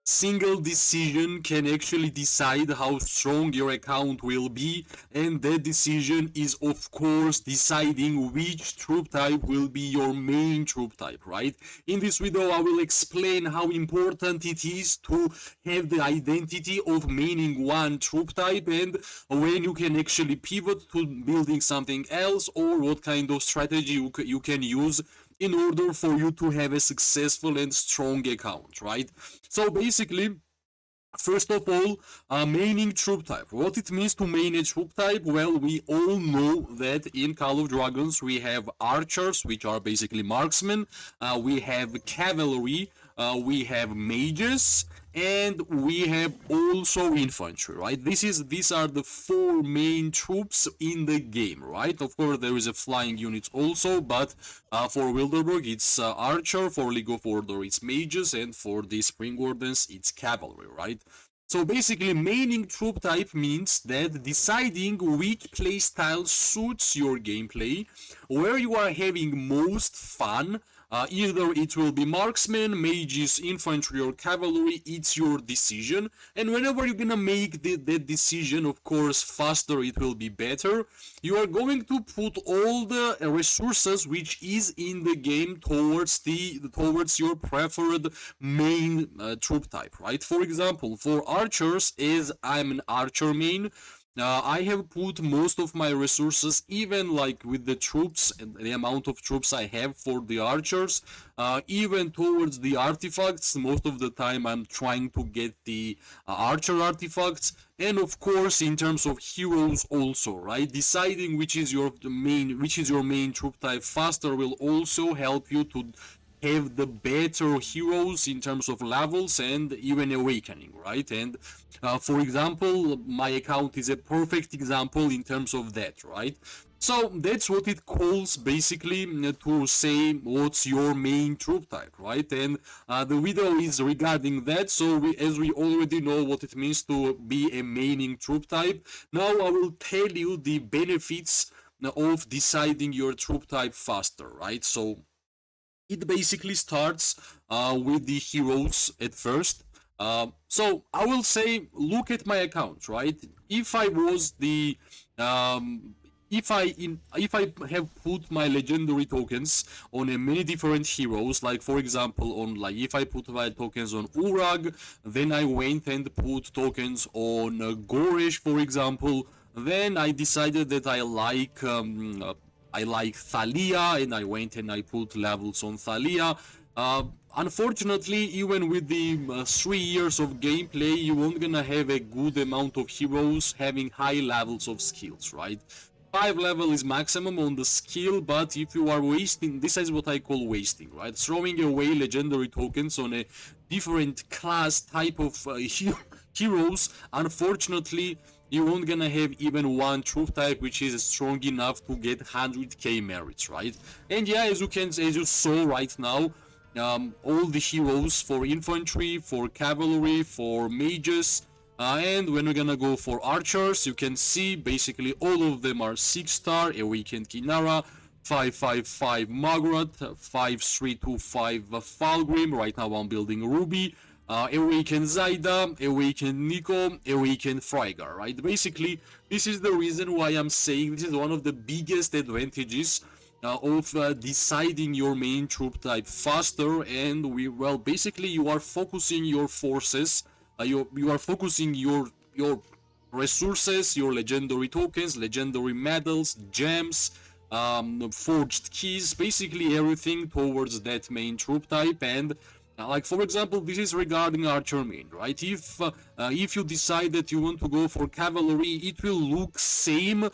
single decision can actually decide how strong your account will be, and that decision is of course deciding which troop type will be your main troop type, right? In this video I will explain how important it is to have the identity of maining one troop type, and when you can actually pivot to building something else, or what kind of strategy you can use in order for you to have a successful and strong account, right? So basically, first of all, maining troop type. What it means to main a troop type? Well, we all know that in Call of Dragons we have archers, which are basically marksmen. We have cavalry. We have mages, and we have also infantry, right? These are the four main troops in the game, right? Of course, there is a flying unit also, but for Wilderberg it's archer, for League of Order it's mages, and for the Spring Wardens it's cavalry, right? So basically, maining troop type means that deciding which playstyle suits your gameplay, where you are having most fun. Either it will be marksman, mages, infantry, or cavalry, it's your decision. And whenever you're gonna make that decision, of course, faster it will be better. You are going to put all the resources which is in the game towards your preferred main troop type, right? For example, for archers, as I'm an archer main, I have put most of my resources, even like with the troops and the amount of troops I have for the archers, even towards the artifacts. Most of the time I'm trying to get the archer artifacts, and of course in terms of heroes also, right? Deciding which is your main troop type faster will also help you to have the better heroes in terms of levels and even awakening, right? And for example, my account is a perfect example in terms of that, right? So that's what it calls basically to say what's your main troop type, right? And the video is regarding that. So as we already know what it means to be a maining troop type, now I will tell you the benefits of deciding your troop type faster, right? So it basically starts with the heroes at first. So I will say, look at my account, right? If I was the if I have put my legendary tokens on a many different heroes, like for example on, like, if I put my tokens on Urag, then I went and put tokens on Goresh, for example, then I decided that I like Thalia, and I went and I put levels on Thalia. Unfortunately, even with the 3 years of gameplay, you won't gonna have a good amount of heroes having high levels of skills, right? 5 level is maximum on the skill, but if you are wasting, this is what I call wasting, right? Throwing away legendary tokens on a different class type of heroes, unfortunately, you won't gonna have even one troop type which is strong enough to get 100k merits, right? And yeah, as you saw right now, all the heroes for infantry, for cavalry, for mages, and when we're gonna go for archers, you can see basically all of them are 6-star, Awakened Kinara, 555 Margaret, 5325 Falgrim. Right now I'm building Ruby. Awaken Zaida, Awaken Nico, Awaken Frygar, right? Basically, this is the reason why I'm saying this is one of the biggest advantages of deciding your main troop type faster, and basically you are focusing your forces, you are focusing your resources, your legendary tokens, legendary medals, gems, forged keys, basically everything towards that main troop type. And like for example, this is regarding archer main, right? If you decide that you want to go for cavalry, it will look same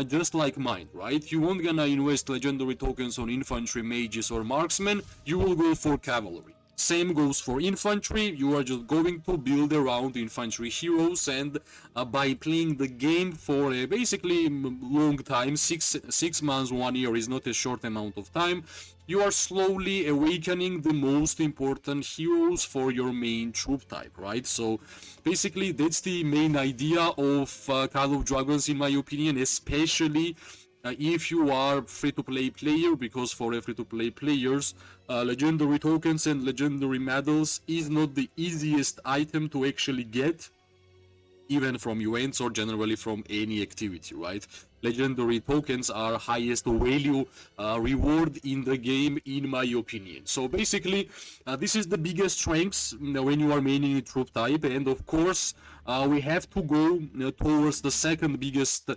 just like mine, right? You won't gonna invest legendary tokens on infantry, mages, or marksmen. You will go for cavalry. Same goes for infantry. You are just going to build around infantry heroes, and by playing the game for a basically long time, six months, 1 year is not a short amount of time, you are slowly awakening the most important heroes for your main troop type, right? So basically that's the main idea of Call of Dragons, in my opinion, especially if you are free-to-play player, because for a free-to-play players, legendary tokens and legendary medals is not the easiest item to actually get, even from events or generally from any activity, right? Legendary tokens are highest value reward in the game, in my opinion. So basically, this is the biggest strengths when you are maining a troop type, and of course, we have to go towards the second biggest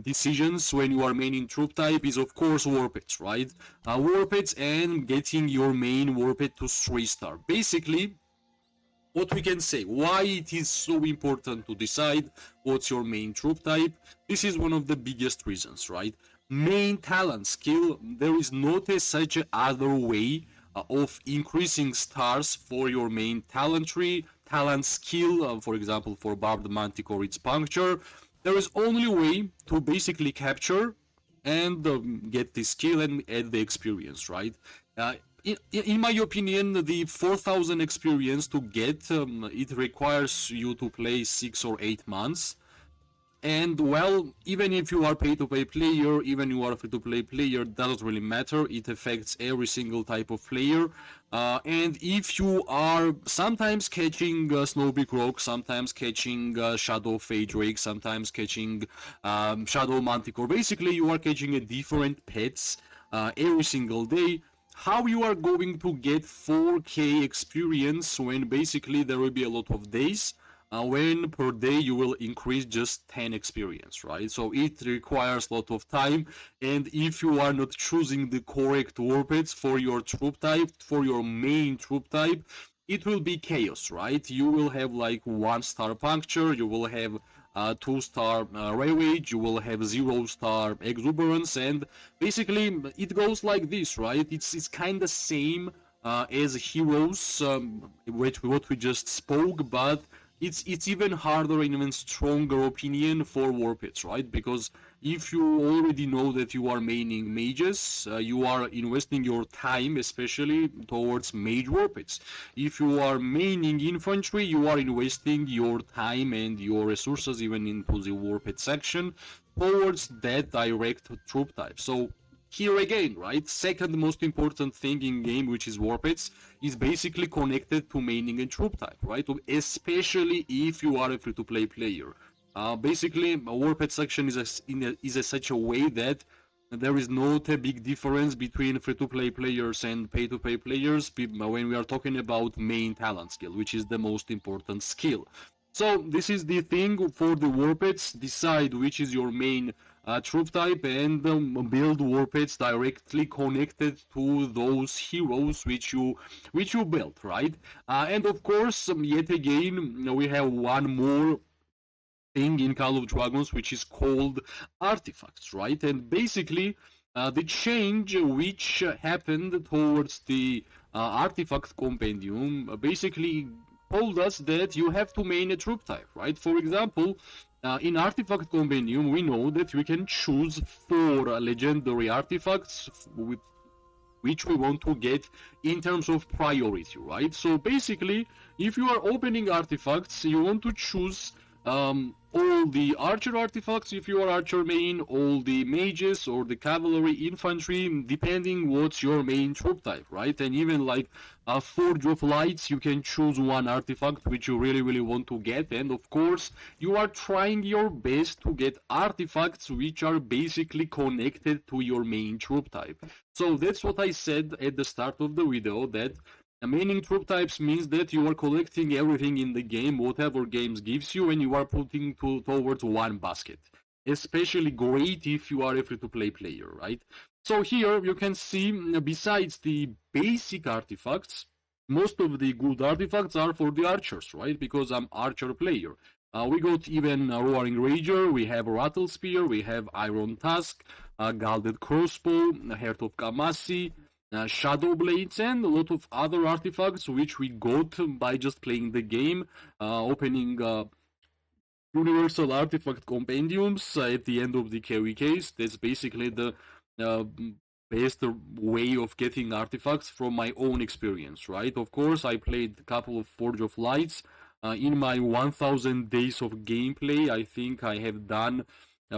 decisions when you are maining troop type is of course war pets, right? War pets and getting your main war pet to 3-star. Basically, what we can say, why it is so important to decide what's your main troop type. This is one of the biggest reasons, right? Main talent skill, there is not such a other way of increasing stars for your main talent tree. Talent skill, for example, for Barbed Manticore, it's puncture. There is only way to basically capture and get the skill and add the experience, right? In my opinion, the 4,000 experience to get, it requires you to play 6 or 8 months. And well, even if you are pay-to-play player, even you are a free-to-play player, doesn't really matter. It affects every single type of player. And if you are sometimes catching Snowbeak Rock, sometimes catching Shadow Fey Drake, sometimes catching Shadow Manticore, basically you are catching a different pets every single day. How you are going to get 4k experience when basically there will be a lot of days when per day you will increase just 10 experience, right? So it requires a lot of time, and if you are not choosing the correct war pets for your troop type, for your main troop type, it will be chaos, right? You will have like 1-star puncture, you will have 2-star ravage, you will have 0-star exuberance, and basically it goes like this, right? It's kind of same as heroes, what we just spoke, but it's even harder and even stronger opinion for war pets, right? Because if you already know that you are maining mages, you are investing your time especially towards mage war pets. If you are maining infantry, you are investing your time and your resources even into the war pet section towards that direct troop type. So here again, right, second most important thing in game, which is war pets, is basically connected to maining a troop type, right? Especially if you are a free-to-play player. Basically, a war pet section is such a way that there is not a big difference between free-to-play players and pay-to-play players when we are talking about main talent skill, which is the most important skill. So this is the thing for the war pets. Decide which is your main troop type and build war pets directly connected to those heroes which you built, right? And of course, yet again, we have one more thing in Call of Dragons which is called artifacts, right? And basically, the change which happened towards the artifact compendium basically told us that you have to main a troop type, right? For example, in Artifact Compendium, we know that we can choose 4 legendary artifacts with which we want to get in terms of priority, right? So basically, if you are opening artifacts, you want to choose all the archer artifacts if you are archer main, all the mages or the cavalry, infantry, depending what's your main troop type, right? And even like Forge of Lights, you can choose one artifact which you really want to get, and of course you are trying your best to get artifacts which are basically connected to your main troop type. So that's what I said at the start of the video, that maining troop types means that you are collecting everything in the game, whatever games gives you, and you are putting towards one basket. Especially great if you are a free-to-play player, right? So here you can see, besides the basic artifacts, most of the good artifacts are for the archers, right? Because I'm archer player. We got even Roaring Rager, we have Rattle Spear, we have Iron Tusk, Gilded Crossbow, Heart of Kamasi, Shadow Blades, and a lot of other artifacts which we got by just playing the game, opening Universal Artifact Compendiums at the end of the KVKs. That's basically the best way of getting artifacts from my own experience, right? Of course, I played a couple of Forge of Lights. In my 1000 days of gameplay, I think I have done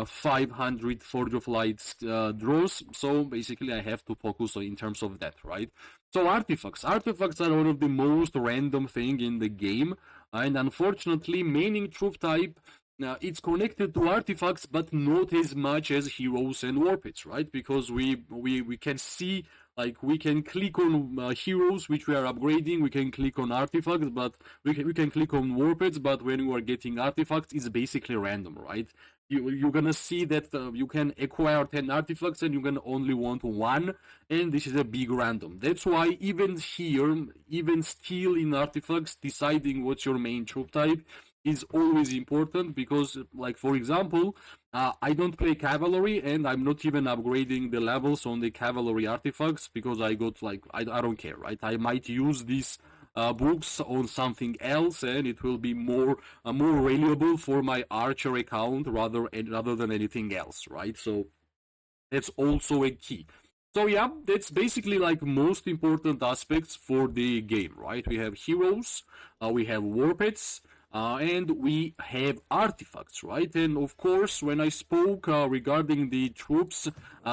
500 Forge of Lights draws. So basically, I have to focus on in terms of that, right? So artifacts are one of the most random thing in the game, and unfortunately, maining troop type. It's connected to artifacts, but not as much as heroes and warpits, right? Because we can see, like, we can click on heroes which we are upgrading, we can click on artifacts, but we can click on warpits, but when you are getting artifacts, it's basically random, right? You're gonna see that you can acquire 10 artifacts and you can only want one, and this is a big random. That's why even here, even still in artifacts, deciding what's your main troop type is always important, because, like, for example, I don't play Cavalry and I'm not even upgrading the levels on the Cavalry artifacts, because I got, like, I don't care, right? I might use these books on something else, and it will be more valuable for my Archer account rather than anything else, right? So that's also a key. So yeah, that's basically like most important aspects for the game, right? We have heroes, we have warpits, and we have artifacts, right? And of course, when I spoke regarding the troops,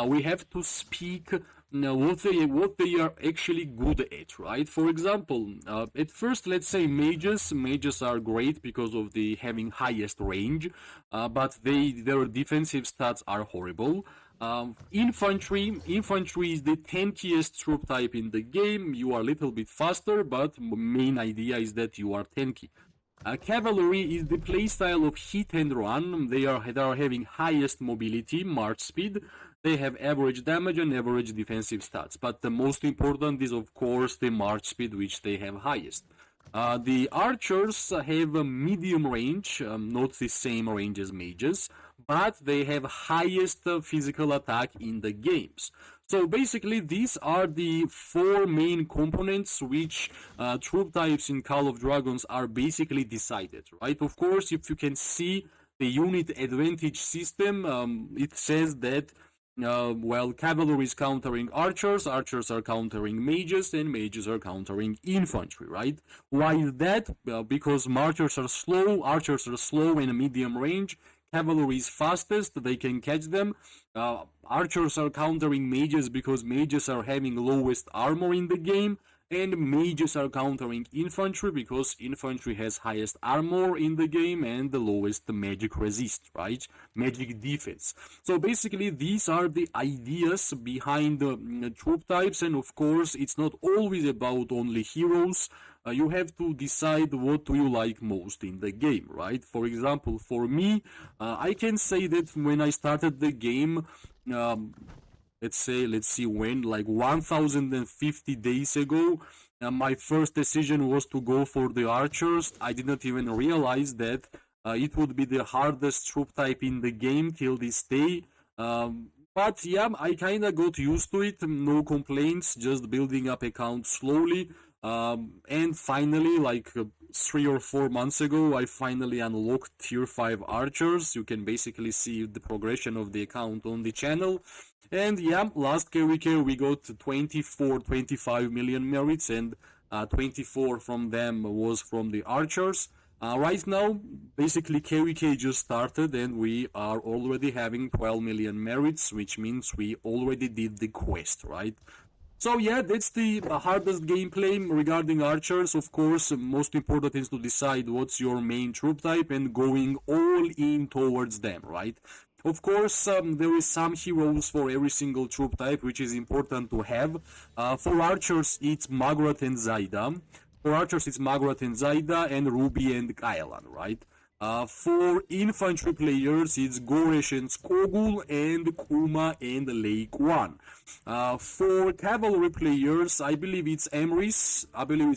we have to speak what they are actually good at, right? For example, at first, let's say mages. Mages are great because of the having highest range, but their defensive stats are horrible. Infantry is the tankiest troop type in the game. You are a little bit faster, but main idea is that you are tanky. Cavalry is the playstyle of hit and run. They are having highest mobility, march speed. They have average damage and average defensive stats. But the most important is, of course, the march speed, which they have highest. The archers have a medium range, not the same range as mages, but they have highest physical attack in the games. So basically, these are the four main components which troop types in Call of Dragons are basically decided, right? Of course, if you can see the unit advantage system, it says that well, cavalry is countering archers, archers are countering mages, and mages are countering infantry, right? Why is that? Because archers are slow and medium range. Cavalry is fastest, they can catch them. Archers are countering mages because mages are having lowest armor in the game, and mages are countering infantry because infantry has highest armor in the game and the lowest magic resist, right? Magic defense. So basically, these are the ideas behind the troop types, and of course, it's not always about only heroes. You have to decide what do you like most in the game, right? For example, for me, I can say that when I started the game, let's see when, like 1050 days ago, my first decision was to go for the archers. I didn't even realize that it would be the hardest troop type in the game till this day. But yeah, I kinda got used to it, no complaints, just building up accounts slowly. And finally, like 3 or 4 months ago, I finally unlocked tier 5 archers. You can basically see the progression of the account on the channel. And yeah, last KVK we got 25 million merits, and 24 from them was from the archers. Right now, basically KVK just started and we are already having 12 million merits, which means we already did the quest, right? So yeah, that's the hardest gameplay regarding archers. Of course, most important is to decide what's your main troop type and going all in towards them, right? Of course, there is some heroes for every single troop type, which is important to have. For archers, it's Magrat and Zaida. And Ruby and Kailan, right? For infantry players, it's Goresh and Skogul and Kuma and Lake 1. For cavalry players, I believe it's Emrys, I believe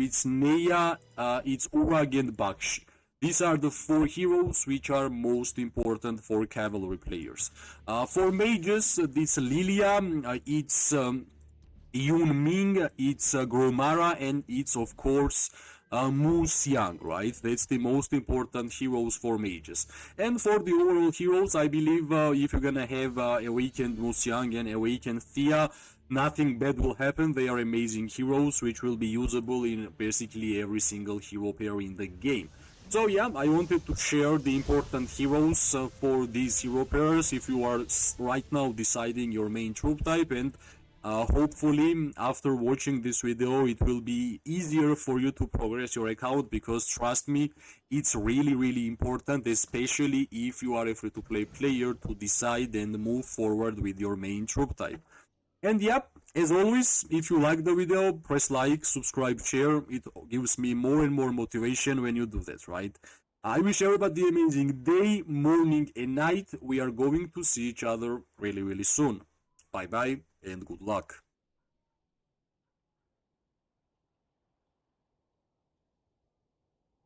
it's Neya, it's Urag and Baksh. These are the 4 heroes which are most important for cavalry players. For mages, it's Lilia, it's Yun Ming, it's Gromara, and it's of course Mu Xiang, right? That's the most important heroes for mages. And for the overall heroes, I believe if you're gonna have Awakened Mu Xiang and Awakened Thea, nothing bad will happen. They are amazing heroes which will be usable in basically every single hero pair in the game. So yeah, I wanted to share the important heroes for these hero pairs if you are right now deciding your main troop type, and hopefully after watching this video it will be easier for you to progress your account, because trust me, it's really important, especially if you are a free-to-play player, to decide and move forward with your main troop type. And yep, as always, if you like the video, press like, subscribe, share. It gives me more and more motivation when you do that, right? I wish everybody an amazing day, morning, and night. We are going to see each other really soon. Bye bye and good luck.